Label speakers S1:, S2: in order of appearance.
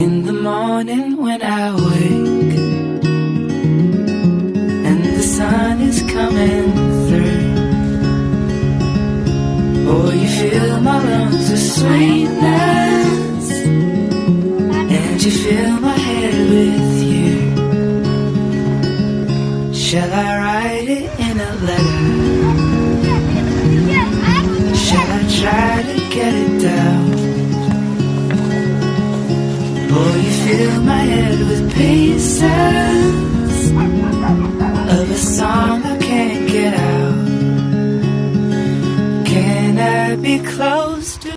S1: In the morning when I wake and the sun is coming through, oh, you fill my lungs with sweetness and you fill my head with you. Shall I write it in a letter? Shall I try to get it down? Oh, you fill my head with pieces of a song I can't get out. Can I be close